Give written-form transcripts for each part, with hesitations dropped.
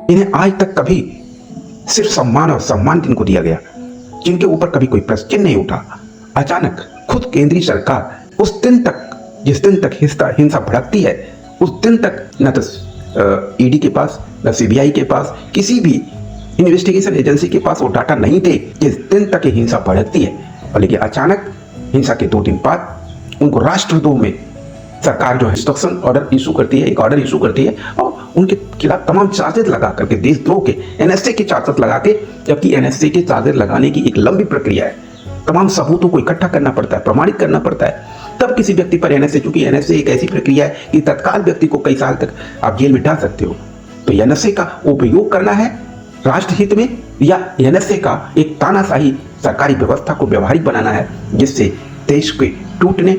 इन्हें आज तक कभी सिर्फ सम्मान और सम्मान जिनको दिया गया, जिनके ईपर कभी कोई प्रश्न चिन्ह नहीं उठा, अचानक खुद केंद्रीय सरकार उस दिन तक, जिस दिन तक हिंसा भड़कती है, उस दिन तक न तो ईडी के पास, न सीबीआई के पास, किसी भी इन्वेस्टिगेशन एजेंसी के पास वो डाटा नहीं थे जिस दिन तक ये हिंसा भड़कती है। और लेकिन अचानक हिंसा के 2 दिन बाद उनको राष्ट्रद्रोह में सरकार जो है इंस्ट्रक्शन ऑर्डर इशू करती है, एक ऑर्डर इशू करती है और उनके खिलाफ तमाम चार्जेस लगा करके, देशद्रोह के एनएसए के चार्जेस लगा के, जबकि एनएसए के चार्जेस लगाने की एक लंबी प्रक्रिया है, तमाम सबूतों को इकट्ठा करना पड़ता है, प्रमाणित करना पड़ता है, तब किसी व्यक्ति पर एनएसए, चूंकि एनएसए एक ऐसी प्रक्रिया है कि तत्काल व्यक्ति को कई साल तक आप जेल में डाल सकते हो। तो एनएसए का उपयोग करना है राष्ट्रहित में, या एनएसए का एक तानाशाही सरकारी व्यवस्था को व्यवहारिक बनाना है, जिससे देश के टूटने,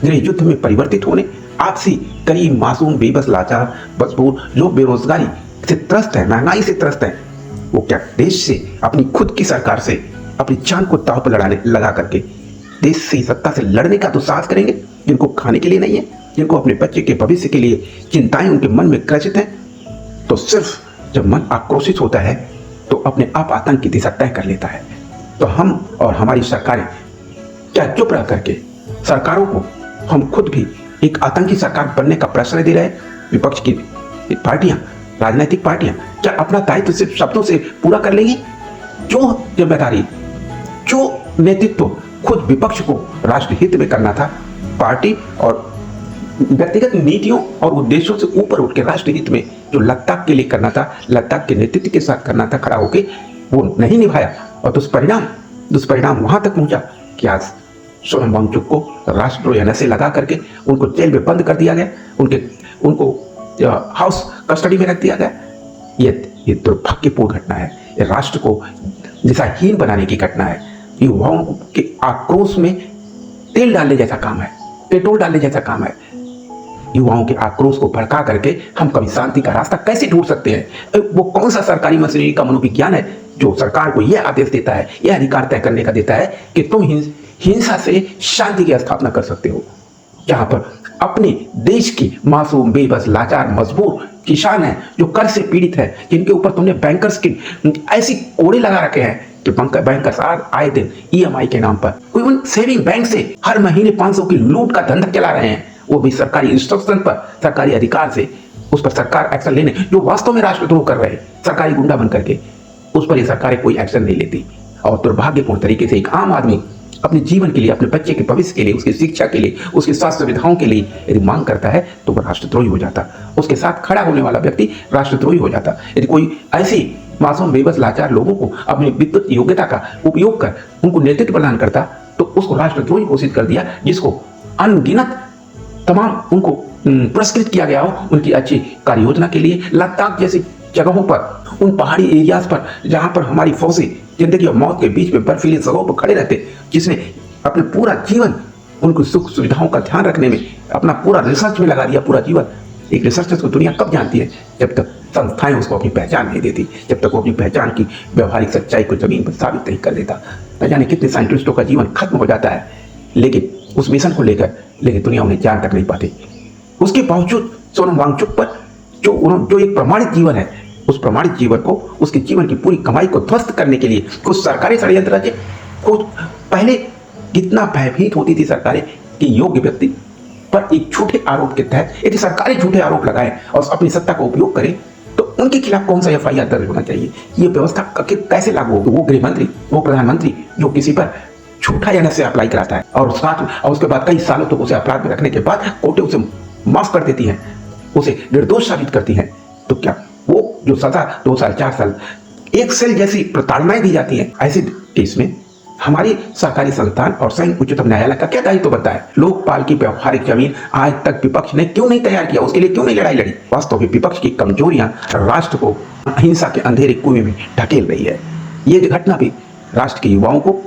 गृह युद्ध में परिवर्तित होने, आपसी गरीब, मासूम, बेबस, लाचार, मजबूर लोग बेरोजगारी से त्रस्त है, महंगाई से त्रस्त है, वो क्या देश से, अपनी खुद की सरकार से अपनी जान को दांव पर लगा करके देश से, सत्ता से लड़ने का तो साहस करेंगे, जिनको खाने के लिए नहीं है, जिनको अपने बच्चे के भविष्य के लिए चिंताएं उनके मन में ग्रसित हैं। तो सिर्फ जब मन आक्रोशित होता है तो अपने आप आतंक की दिशा तय कर लेता है। तो हम और हमारी सरकारें क्या चुप रह करके सरकारों को हम खुद भी एक आतंकी सरकार बनने का प्रश्रय दे रहे हैं? विपक्ष की पार्टियां, राजनीतिक पार्टियां क्या अपना दायित्व सिर्फ शब्दों से पूरा कर लेंगी? जो जिम्मेदारी, जो नेतृत्व खुद विपक्ष को राष्ट्रहित में करना था, पार्टी और व्यक्तिगत नीतियों और उद्देश्यों से ऊपर उठ के राष्ट्रहित में जो लद्दाख के लिए करना था, लद्दाख के नेतृत्व के साथ करना था, खड़ा होके वो नहीं निभाया। और दुष्परिणाम वहां तक पहुंचा कि आज सोनम वांगचुक को राष्ट्रद्रोह एनएसए लगा करके उनको जेल में बंद कर दिया गया, उनको हाउस कस्टडी में रख दिया गया। ये दुर्भाग्यपूर्ण घटना है, ये राष्ट्र को दिशाहीन बनाने की घटना है। युवाओं के आक्रोश में तेल डालने जैसा काम है, पेट्रोल डालने जैसा काम है। युवाओं के आक्रोश को भड़का करके हम कभी शांति का रास्ता कैसे ढूंढ सकते हैं? वो कौन सा सरकारी मशीनरी का मनोविज्ञान है जो सरकार को यह आदेश देता है, यह अधिकार तय करने का देता है कि तुम हिंसा से शांति की स्थापना कर सकते हो? जहां पर अपने देश की मासूम, बेबस, लाचार, मजबूर किसान हैं, जो कर्ज से पीड़ित है, जिनके ऊपर तुमने बैंकर्स की ऐसी कोड़े लगा रखे हैं कि बैंकर्स आए दिन ईएमआई के नाम पर, इवन सेविंग बैंक से हर महीने 500 की लूट का धंधा चला रहे हैं, वो भी सरकारी इंस्ट्रक्शन पर, सरकारी अधिकार से। उस पर सरकार एक्शन लेने, जो वास्तव में राष्ट्रद्रोह कर रहे हैं सरकारी गुंडा बन करके, उस पर ये सरकारें कोई एक्शन नहीं लेती। और दुर्भाग्यपूर्ण तरीके से एक आम आदमी अपने जीवन के लिए, अपने बच्चे के भविष्य के लिए, उसकी शिक्षा के लिए, उसकी स्वास्थ्य सुविधाओं के लिए यदि मांग करता है तो वह राष्ट्रद्रोही हो जाता। उसके साथ खड़ा होने वाला व्यक्ति राष्ट्रद्रोही हो जाता। यदि कोई ऐसी मासूम, बेबस, लाचार लोगों को अपनी विद्युत योग्यता का उपयोग कर उनको नेतृत्व प्रदान करता तो उसको राष्ट्रद्रोही घोषित कर दिया, जिसको अनगिनत तमाम उनको पुरस्कृत किया गया हो उनकी अच्छी कार्य योजना के लिए। लद्दाख जैसी जगहों पर, उन पहाड़ी एरियाज पर जहां पर हमारी फौजी जिंदगी और मौत के बीच में बर्फीली जगहों पर खड़े रहते, जिसने अपने पूरा जीवन उनको सुख सुविधाओं का ध्यान रखने में अपना पूरा रिसर्च में लगा दिया, पूरा जीवन। एक रिसर्चर को दुनिया कब जानती है? जब तक संस्थाएं उसको अपनी पहचान नहीं देती, जब तक वो अपनी पहचान की व्यवहारिक सच्चाई को जमीन पर साबित नहीं कर देता। न जाने कितने साइंटिस्टों का जीवन खत्म हो जाता है, लेकिन उस मिशन को लेकर, लेकिन दुनिया उन्हें जान तक नहीं पाती। उसके बावजूद सोनम वांगचुक पर जो एक प्रमाणित जीवन है, उस प्रमाणित जीवन को, उसके जीवन की पूरी कमाई को ध्वस्त करने के लिए कुछ सरकारी षड्यंत्र रचे। कुछ पहले कितना भयभीत होती थी सरकारें कि योग्य व्यक्ति पर एक झूठे आरोप के तहत यदि सरकारी झूठे आरोप लगाएं और अपनी सत्ता का उपयोग करें तो उनके खिलाफ कौन सा एफआईआर दर्ज होना चाहिए, ये व्यवस्था कैसे लागू होगी? वो गृह मंत्री, वो प्रधानमंत्री जो किसी पर झूठा एनएसए अप्लाई कराता है और उसके बाद कई सालों तक उसे अपराध में रखने के बाद कोर्टें उसे माफ कर देती हैं, उसे निर्दोष साबित करती हैं, तो क्या वो जो सजा 2 साल, 4 साल, 1 सेल जैसी प्रताड़नाएं दी जाती हैं, ऐसे केस में हमारी सरकारी संस्थान और संघ उच्चतम न्यायालय का क्या दायित्व बनता है? लोकपाल की व्यवहारिक जमीन आज तक विपक्ष ने क्यों नहीं तैयार किया? उसके लिए क्यों नहीं लड़ाई लड़ी? वास्तव में विपक्ष की कमजोरियां राष्ट्र को अहिंसा के अंधेरे कुएं में ढकेल रही है। ये घटना भी राष्ट्र के युवाओं को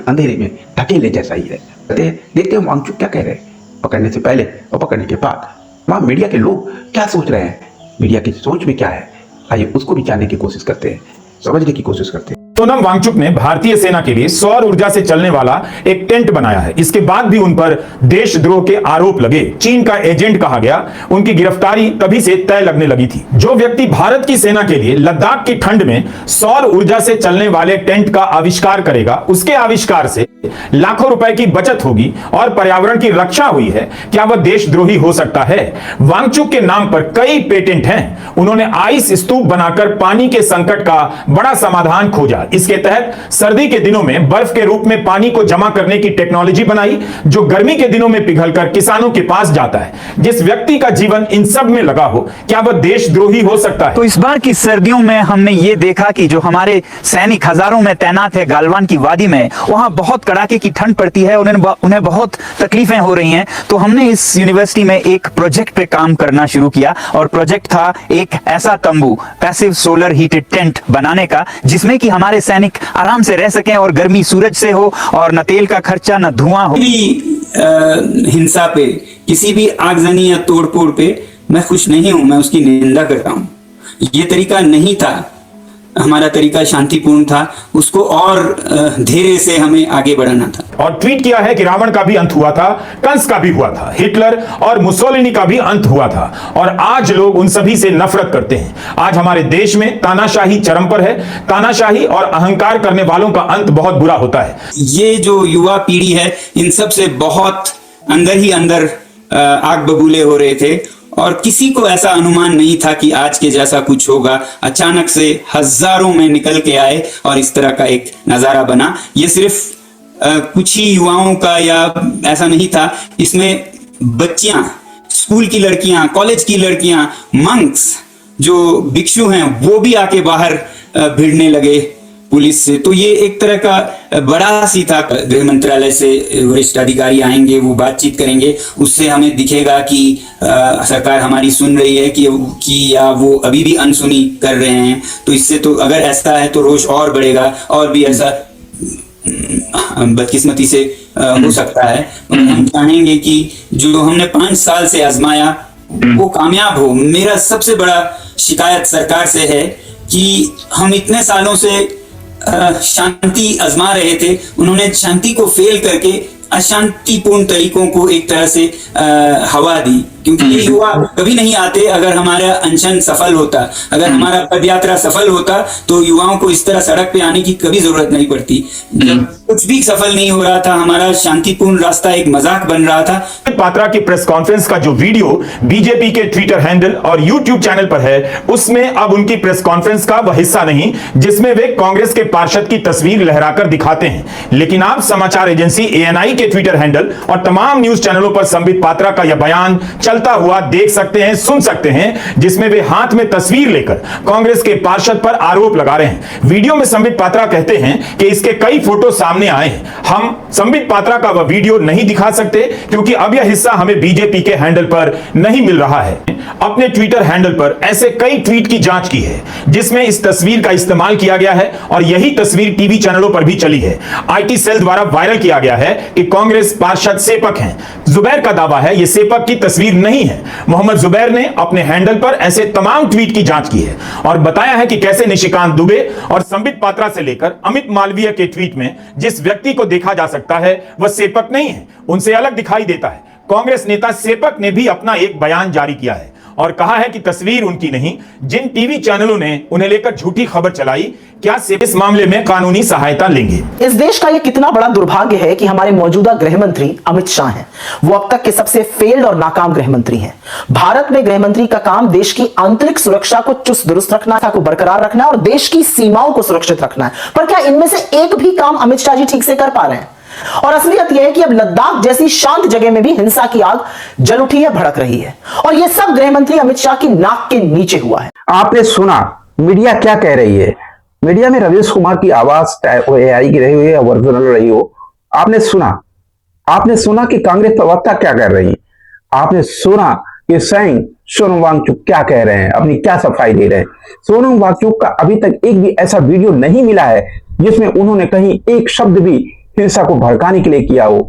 अंधेरे में ढकेलने जैसा ही है। देखते हैं वांगचुक क्या कह रहे हैं, पकड़ने से पहले और पकड़ने के बाद। वहां मीडिया के लोग क्या सोच रहे हैं, मीडिया की सोच में क्या है, आइए उसको भी जानने की कोशिश करते हैं, समझने की कोशिश करते हैं। सोनम वांगचुक ने भारतीय सेना के लिए सौर ऊर्जा से चलने वाला एक टेंट बनाया है। इसके बाद भी उन पर देशद्रोह के आरोप लगे, चीन का एजेंट कहा गया, उनकी गिरफ्तारी तभी से तय लगने लगी थी। जो व्यक्ति भारत की सेना के लिए लद्दाख की ठंड में सौर ऊर्जा से चलने वाले टेंट का आविष्कार करेगा, उसके आविष्कार से लाखों रुपए की बचत होगी और पर्यावरण की रक्षा हुई है, क्या वह देशद्रोही हो सकता है? वांगचुक के नाम पर कई पेटेंट हैं। उन्होंने आइस स्तूप बनाकर पानी के संकट का बड़ा समाधान खोजा। इसके तहत सर्दी के दिनों में बर्फ के रूप में पानी को जमा करने की टेक्नोलॉजी बनाई, जो गर्मी के दिनों में पिघलकर किसानों के पास जाता है। जिस व्यक्ति का जीवन इन सब में लगा हो, क्या वह देशद्रोही हो सकता है? तो इस बार की सर्दियों में हमने ये देखा कि जो हमारे सैनिक हजारों में तैनात है गालवान की वादी में, वहां बहुत कड़ाके की ठंड पड़ती है, उन्हें बहुत तकलीफें हो रही हैं। तो हमने इस यूनिवर्सिटी में एक प्रोजेक्ट पे काम करना शुरू किया और प्रोजेक्ट था एक ऐसा तंबू, पैसिव सोलर हीटेड टेंट बनाने का, जिसमें कि हमारे सैनिक आराम से रह सकें और गर्मी सूरज से हो और न तेल का खर्चा न धुआं हो। हिंसा पे, किसी भी आगजनी या तोड़फोड़ पे मैं खुश नहीं हूं, मैं उसकी निंदा करता हूं। ये तरीका नहीं था, हमारा तरीका शांतिपूर्ण था, उसको और धैर्य से हमें आगे बढ़ाना था। और ट्वीट किया है कि रावण का भी अंत हुआ था, कंस का भी हुआ था, हिटलर और मुसोलिनी का भी अंत हुआ था, और आज लोग उन सभी से नफरत करते हैं। आज हमारे देश में तानाशाही चरम पर है। तानाशाही और अहंकार करने वालों का अंत बहुत बुरा होता है। ये जो युवा पीढ़ी है, इन सब से बहुत अंदर ही अंदर आग बबूले हो रहे थे और किसी को ऐसा अनुमान नहीं था कि आज के जैसा कुछ होगा। अचानक से हजारों में निकल के आए और इस तरह का एक नजारा बना। ये सिर्फ कुछ ही युवाओं का या ऐसा नहीं था, इसमें बच्चियां, स्कूल की लड़कियां, कॉलेज की लड़कियां, मंक्स जो भिक्षु हैं वो भी आके बाहर भिड़ने लगे पुलिस से। तो ये एक तरह का बड़ा सी था। गृह मंत्रालय से वरिष्ठ अधिकारी आएंगे, वो बातचीत करेंगे, उससे हमें दिखेगा कि सरकार हमारी सुन रही है कि या वो अभी भी अनसुनी कर रहे हैं। तो इससे तो अगर ऐसा है तो रोष और बढ़ेगा और भी ऐसा बदकिस्मती से हो सकता है। हम चाहेंगे कि जो हमने 5 साल से आजमाया वो कामयाब हो। मेरा सबसे बड़ा शिकायत सरकार से है कि हम इतने सालों से शांति आजमा रहे थे, उन्होंने शांति को फेल करके अशांतिपूर्ण तरीकों को एक तरह से हवा दी। क्योंकि ये युवा कभी नहीं आते अगर हमारा अनशन सफल होता, अगर हमारा पदयात्रा सफल होता तो युवाओं को इस तरह सड़क पे आने की कभी जरूरत नहीं पड़ती। जब कुछ भी सफल नहीं हो रहा था, हमारा शांतिपूर्ण रास्ता एक मजाक बन रहा था। पात्रा की प्रेस कॉन्फ्रेंस का जो वीडियो बीजेपी के ट्विटर हैंडल और यूट्यूब चैनल पर है, उसमें अब उनकी प्रेस कॉन्फ्रेंस का वह हिस्सा नहीं जिसमें वे कांग्रेस के पार्षद की तस्वीर लहराकर दिखाते हैं। लेकिन आप समाचार एजेंसी ANI के ट्विटर हैंडल और तमाम न्यूज चैनलों पर संबित पात्रा का यह बयान चलता हुआ देख सकते हैं, सुन सकते हैं, जिसमें वे हाथ में तस्वीर लेकर कांग्रेस के पार्षद पर आरोप लगा रहे हैं। वीडियो में संबित पात्रा कहते हैं कि इसके कई फोटो सामने आए हैं। हम संबित पात्रा का वह वीडियो नहीं दिखा सकते क्योंकि अब यह हिस्सा हमें बीजेपी के हैंडल पर नहीं मिल रहा है। अपने ट्विटर हैंडल पर ऐसे कई ट्वीट की जांच की है जिसमें इस तस्वीर का इस्तेमाल किया गया है और यही तस्वीर टीवी चैनलों पर भी चली है। IT सेल द्वारा वायरल किया गया है कि कांग्रेस पार्षद सेपक हैं। जुबैर का दावा है यह सेपक की तस्वीर नहीं है। मोहम्मद जुबैर ने अपने हैंडल पर ऐसे तमाम ट्वीट की जांच की है और बताया है कि कैसे निशिकांत दुबे और संबित पात्रा से लेकर अमित मालवीय के ट्वीट में जिस व्यक्ति को देखा जा सकता है वह सेपक नहीं है, उनसे अलग दिखाई देता है। कांग्रेस नेता सेपक ने भी अपना एक बयान जारी किया है और कहा है कि तस्वीर उनकी नहीं, जिन टीवी चैनलों ने उन्हें लेकर झूठी खबर चलाई, क्या सेपक इस मामले में कानूनी सहायता लेंगे? इस देश का यह कितना बड़ा दुर्भाग्य है कि हमारे मौजूदा गृह मंत्री अमित शाह हैं। वो अब तक के सबसे फेल्ड और नाकाम गृह मंत्री हैं। भारत में गृह मंत्री का काम देश की आंतरिक सुरक्षा को चुस्त दुरुस्त रखना, को बरकरार रखना और देश की सीमाओं को सुरक्षित रखना है। पर क्या इनमें से एक भी काम अमित शाह जी ठीक से कर पा रहे हैं? और असलियत यह है कि अब लद्दाख जैसी शांत जगह में भी हिंसा की आग जल उठी है, भड़क रही है और यह सब गृह मंत्री अमित शाह की नाक के नीचे हुआ है। आपने सुना मीडिया क्या कह रही है। मीडिया में रवीश कुमार की आवाज AI की रही हुई है या ओरिजिनल रही हो, आपने सुना कि कांग्रेस प्रवक्ता क्या कर रही है, आपने सुना कि स्वयं सोनम वांगचुक क्या कह रहे हैं, अपनी क्या सफाई दे रहे हैं। सोनम वांगचुक का अभी तक एक भी ऐसा वीडियो नहीं मिला है जिसमें उन्होंने कहीं एक शब्द भी हिंसा को भड़काने के लिए किया हो।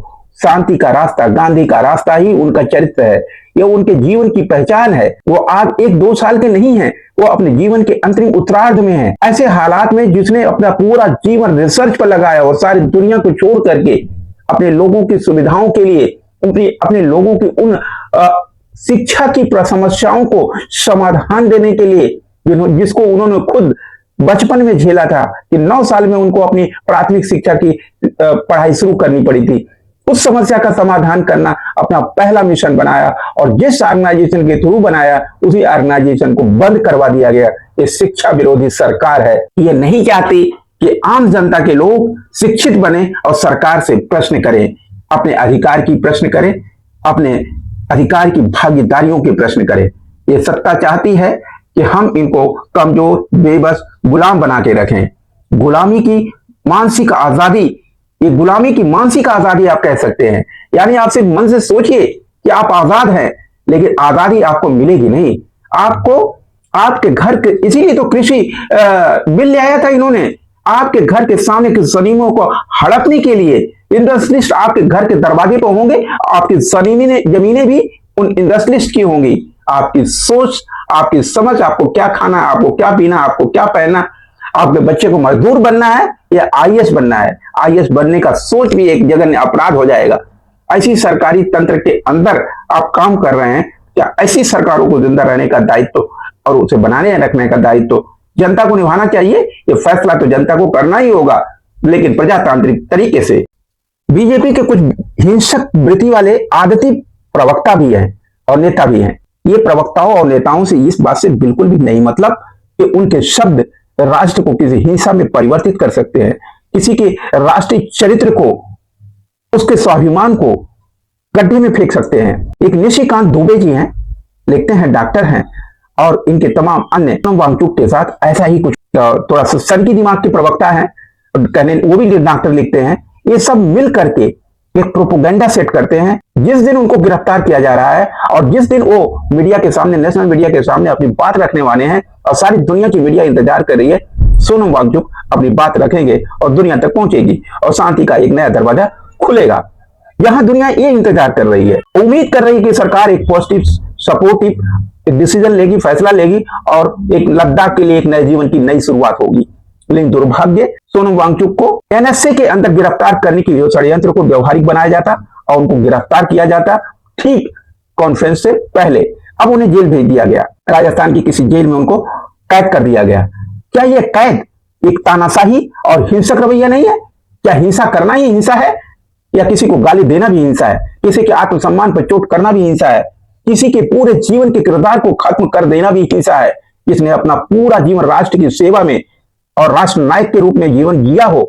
शांति का रास्ता, गांधी का रास्ता ही उनका चरित्र है, ये उनके जीवन की पहचान है। वो आज 1-2 साल के नहीं हैं, वो अपने जीवन के अंतिम उत्तरार्ध में हैं। ऐसे हालात में जिसने अपना पूरा जीवन रिसर्च पर लगाया और सारी दुनिया को छोड़ करके अपने लोगों की सुविधाओं के लिए, अपने लोगों की उन शिक्षा की समस्याओं को समाधान देने के लिए जिसको उन्होंने खुद बचपन में झेला था कि 9 साल में उनको अपनी प्राथमिक शिक्षा की पढ़ाई शुरू करनी पड़ी थी, उस समस्या का समाधान करना अपना पहला मिशन बनाया और जिस ऑर्गेनाइजेशन के थ्रू बनाया उसी ऑर्गेनाइजेशन को बंद करवा दिया गया। ये शिक्षा विरोधी सरकार है। ये नहीं चाहती कि आम जनता के लोग शिक्षित बने और सरकार से प्रश्न करें, अपने अधिकार की प्रश्न करें, अपने अधिकार की भागीदारियों के प्रश्न करें। ये सत्ता चाहती है कि हम इनको कमजोर, बेबस, गुलाम बना के रखें। गुलामी की मानसिक आजादी, ये गुलामी की मानसिक आजादी आप कह सकते हैं। यानी आप सिर्फ मन से सोचिए कि आप आजाद हैं, लेकिन आजादी आपको मिलेगी नहीं। आपको आपके घर के, इसीलिए तो कृषि बिल ले आया था इन्होंने, आपके घर के सामने की जमीनों को हड़पने के लिए। इंडस्ट्रियलिस्ट आपके घर के दरवाजे पर होंगे, आपकी जमीनें भी उन इंडस्ट्रियलिस्ट की होंगी। आपकी सोच, आपकी समझ, आपको क्या खाना, आपको क्या पीना, आपको क्या पहनना, आपके बच्चे को मजदूर बनना है या आईएएस बनना है, आईएएस बनने का सोच भी एक जगह अपराध हो जाएगा। ऐसी सरकारी तंत्र के अंदर आप काम कर रहे हैं। क्या ऐसी सरकारों को जिंदा रहने का दायित्व और उसे बनाने रखने का दायित्व जनता को निभाना चाहिए? ये फैसला तो जनता को करना ही होगा, लेकिन प्रजातांत्रिक तरीके से। बीजेपी के कुछ हिंसक वृत्ति वाले आदती प्रवक्ता भी हैं और नेता भी हैं। ये प्रवक्ताओं और नेताओं से इस बात से बिल्कुल भी नहीं मतलब कि उनके शब्द राष्ट्र को किसी हिंसा में परिवर्तित कर सकते हैं, किसी के राष्ट्रीय चरित्र को, उसके स्वाभिमान को गड्ढे में फेंक सकते हैं। एक निशिकांत दुबे जी हैं, लिखते हैं, डॉक्टर हैं, और इनके तमाम अन्य वांगचुक के साथ ऐसा ही कुछ थोड़ा सा सनकी दिमाग के प्रवक्ता हैं, कहने वो भी डॉक्टर लिखते हैं। ये सब मिल करके एक प्रोपोगेंडा सेट करते हैं। जिस दिन उनको गिरफ्तार किया जा रहा है और जिस दिन वो मीडिया के सामने, नेशनल मीडिया के सामने अपनी बात रखने वाले हैं और सारी दुनिया की मीडिया इंतजार कर रही है, सोनम वांगचुक अपनी बात रखेंगे और दुनिया तक पहुंचेगी और शांति का एक नया दरवाजा खुलेगा। यहां दुनिया ये इंतजार कर रही है, उम्मीद कर रही है कि सरकार एक पॉजिटिव, सपोर्टिव डिसीजन लेगी, फैसला लेगी और एक लद्दाख के लिए एक नए जीवन की नई शुरुआत होगी। लेकिन दुर्भाग्य, सोनम वांगचुक को एनएसए के अंदर गिरफ्तार करने के लिए षड्यंत्र को व्यवहारिक बनाया जाता और उनको गिरफ्तार किया जाता ठीक कॉन्फ्रेंस से पहले। अब उन्हें जेल भेज दिया गया, राजस्थान की किसी जेल में उनको कैद कर दिया गया। क्या यह कैद एक तानाशाही और हिंसक रवैया नहीं है? क्या हिंसा करना ही हिंसा है? या किसी को गाली देना भी हिंसा है? किसी के आत्मसम्मान पर चोट करना भी हिंसा है? किसी के पूरे जीवन के किरदार को खत्म कर देना भी हिंसा है? जिसने अपना पूरा जीवन राष्ट्र की सेवा में और राष्ट्र नायक के रूप में जीवन जिया हो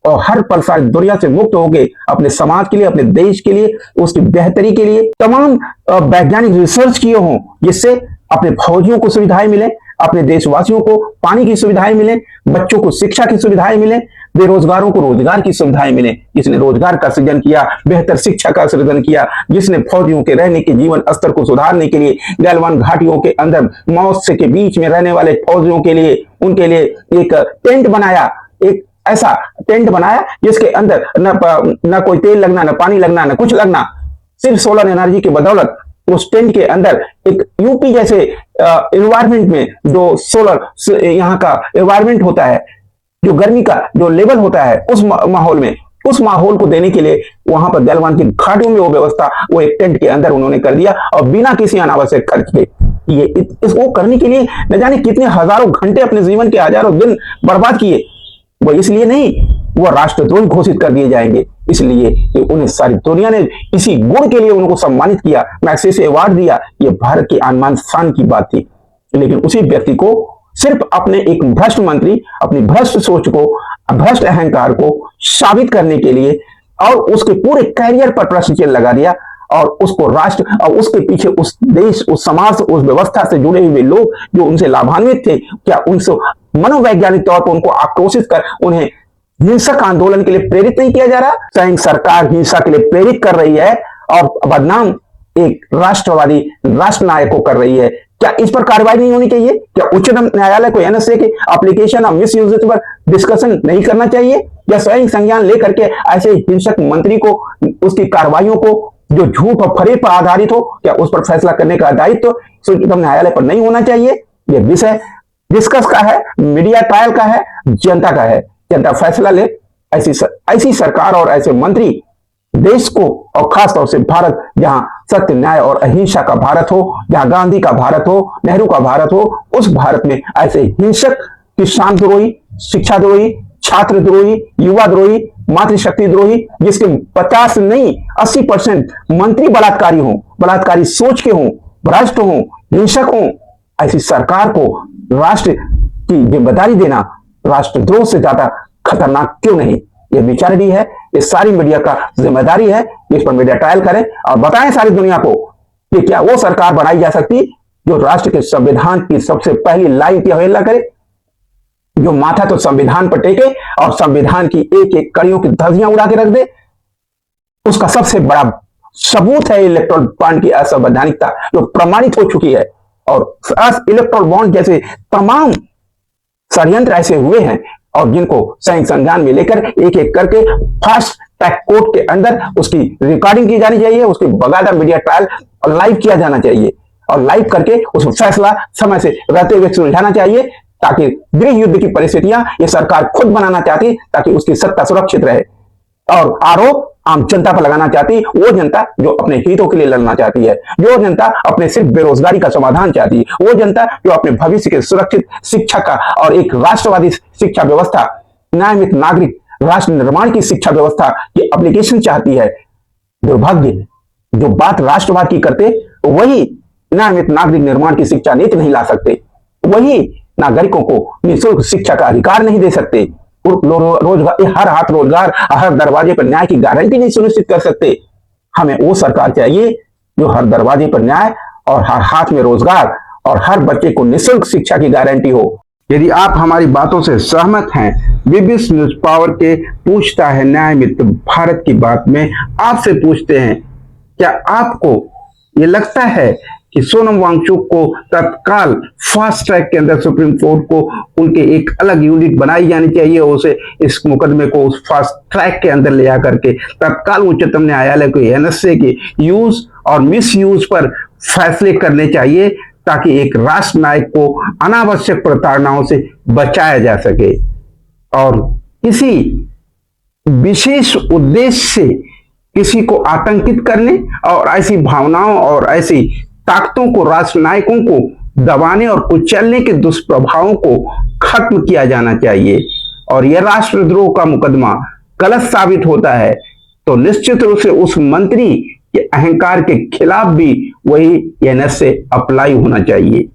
और हर पल सारी दुनिया से मुक्त होके अपने समाज के लिए, अपने देश के लिए, उसकी बेहतरी के लिए तमाम वैज्ञानिक रिसर्च किए हों, जिससे अपने फौजियों को सुविधाएं मिले, अपने देशवासियों को पानी की सुविधाएं मिले, बच्चों को शिक्षा की सुविधाएं मिले, बेरोजगारों को रोजगार की सुविधाएं मिले। जिसने रोजगार का सृजन किया, बेहतर शिक्षा का सृजन किया, जिसने फौजियों के रहने के जीवन स्तर को सुधारने के लिए गलवान घाटियों के अंदर मौत से के बीच में रहने वाले फौजियों के लिए, उनके लिए एक टेंट बनाया, एक ऐसा टेंट बनाया जिसके अंदर न कोई तेल लगना, न पानी लगना, न कुछ लगना, सिर्फ सोलर एनर्जी की बदौलत उस टेंट के अंदर एक यूपी जैसे एनवायरमेंट में, जो सोलर यहाँ का एनवायरमेंट होता है, जो गर्मी का जो लेवल होता है, उस माहौल में, उस माहौल को देने के लिए वहां पर गलवान की घाटियों में वो व्यवस्था वो एक टेंट के अंदर उन्होंने कर दिया और बिना किसी अनावश्यक खर्च के। ये इसको करने के लिए न जाने कितने हजारों घंटे अपने जीवन के हजारों दिन बर्बाद किए। वो इसलिए नहीं, वो राष्ट्रद्रोही घोषित कर दिए जाएंगे, इसलिए कि उन्हें सारी दुनिया ने इसी गुण के लिए उनको सम्मानित किया, मैग्सेसे अवार्ड दिया। ये भारत की आन शान की बात थी। लेकिन उसी व्यक्ति को सिर्फ अपने एक भ्रष्ट मंत्री, अपनी भ्रष्ट सोच को, भ्रष्ट अहंकार को साबित करने के लिए और उसके पूरे कैरियर पर प्रश्न चिन्ह लगा दिया और उसको राष्ट्र और उसके पीछे उस देश, उस समाज, उस व्यवस्था से जुड़े हुए लोग जो उनसे लाभान्वित थे, क्या उनसे मनोवैज्ञानिक तौर पर उनको आक्रोशित कर उन्हें हिंसक आंदोलन के लिए प्रेरित नहीं किया जा रहा? स्वयं सरकार हिंसा के लिए प्रेरित कर रही है और बदनाम एक राष्ट्रवादी राष्ट्र नायक को कर रही है। क्या इस पर कार्रवाई नहीं होनी चाहिए? क्या उच्चतम न्यायालय को एनएसए के एप्लीकेशन और मिस यूजेज पर डिस्कशन नहीं करना चाहिए? या स्वयं संज्ञान लेकर के ऐसे हिंसक मंत्री को उसकी कार्रवाइयों को जो झूठ और फरेब पर आधारित हो, क्या उस पर फैसला करने का दायित्व उच्चतम न्यायालय पर नहीं होना चाहिए? यह विषय डिस्कस का है, मीडिया ट्रायल का है, जनता का है। जनता फैसला ले। ऐसी सरकार और ऐसे मंत्री देश को और खासतौर से भारत, जहां सत्य न्याय और अहिंसा का भारत हो, जहां गांधी का भारत हो, नेहरू का भारत हो, उस भारत में ऐसे हिंसक किसान द्रोही, शिक्षा द्रोही, छात्र द्रोही, युवा द्रोही, मातृशक्ति द्रोही, जिसके 50 नहीं 80% मंत्री बलात्कारी हों, बलात्कारी सोच के हों, भ्रष्ट हों, हिंसक हों, ऐसी सरकार को राष्ट्र की जिम्मेदारी देना राष्ट्रद्रोह से ज्यादा खतरनाक क्यों नहीं? ये विचारणी है, ये सारी मीडिया का जिम्मेदारी है। इस पर मीडिया ट्रायल करें और बताएं सारी दुनिया को कि क्या वो सरकार बनाई जा सकती जो राष्ट्र के संविधान की सबसे पहली लाइन की अवहेलना करे, जो माथा तो संविधान पर टेके और संविधान की एक एक कड़ियों की धज्जियां उड़ा के रख दे। उसका सबसे बड़ा सबूत है इलेक्ट्रल बॉन्ड की असंवैधानिकता, जो प्रमाणित हो चुकी है। और इलेक्ट्रल बॉन्ड जैसे तमाम षड्यंत्र ऐसे हुए हैं और जिनको संयुक्त संज्ञान में लेकर एक एक करके फास्ट ट्रैक कोर्ट के अंदर उसकी रिकॉर्डिंग की जानी चाहिए, उसकी बकायदा मीडिया ट्रायल और लाइव किया जाना चाहिए और लाइव करके उस फैसला समय से रहते हुए सुलझाना चाहिए, ताकि गृह युद्ध की परिस्थितियां ये सरकार खुद बनाना चाहती, ताकि उसकी सत्ता सुरक्षित रहे। और आरोप आम जनता पर लगाना चाहती, वो जनता जो अपने हितों के लिए लड़ना चाहती है, जो जनता अपने सिर्फ बेरोजगारी का समाधान चाहती है, वो जनता जो अपने भविष्य के सुरक्षित शिक्षा का और एक राष्ट्रवादी शिक्षा व्यवस्था, न्यायमित नागरिक राष्ट्र निर्माण की शिक्षा व्यवस्था की एप्लीकेशन चाहती है। दुर्भाग्य, जो बात राष्ट्रवाद की करते वही न्यायमित नागरिक निर्माण की शिक्षा नीति नहीं ला सकते, वही नागरिकों को निःशुल्क शिक्षा का अधिकार नहीं दे सकते, रोजगार, हर हाथ रोजगार, हर दरवाजे पर न्याय की गारंटी नहीं सुनिश्चित कर सकते। हमें वो सरकार चाहिए जो हर दरवाजे पर न्याय और हर हाथ में रोजगार और हर बच्चे को निःशुल्क शिक्षा की गारंटी हो। यदि आप हमारी बातों से सहमत हैं, बीबीसी न्यूज पावर के पूछता है न्याय मित्र भारत की बात में आपसे पूछते हैं, क्या आपको ये लगता है कि सोनम वांगचुक को तत्काल फास्ट ट्रैक के अंदर सुप्रीम कोर्ट को उनके एक अलग यूनिट बनाई जानी चाहिए, उसे इस मुकदमे को उस फास्ट ट्रैक के अंदर ले आकर के तत्काल उच्चतम न्यायालय को एनएसए के यूज और मिस यूज पर फैसले करने चाहिए, ताकि एक राष्ट्र नायक को अनावश्यक प्रताड़नाओं से बचाया जा सके और किसी विशेष उद्देश्य से किसी को आतंकित करने और ऐसी भावनाओं और ऐसी ताकतों को, राष्ट्र नायकों को दबाने और कुचलने के दुष्प्रभावों को खत्म किया जाना चाहिए। और यह राष्ट्रद्रोह का मुकदमा गलत साबित होता है तो निश्चित रूप से उस मंत्री के अहंकार के खिलाफ भी वही एनएसए अप्लाई होना चाहिए।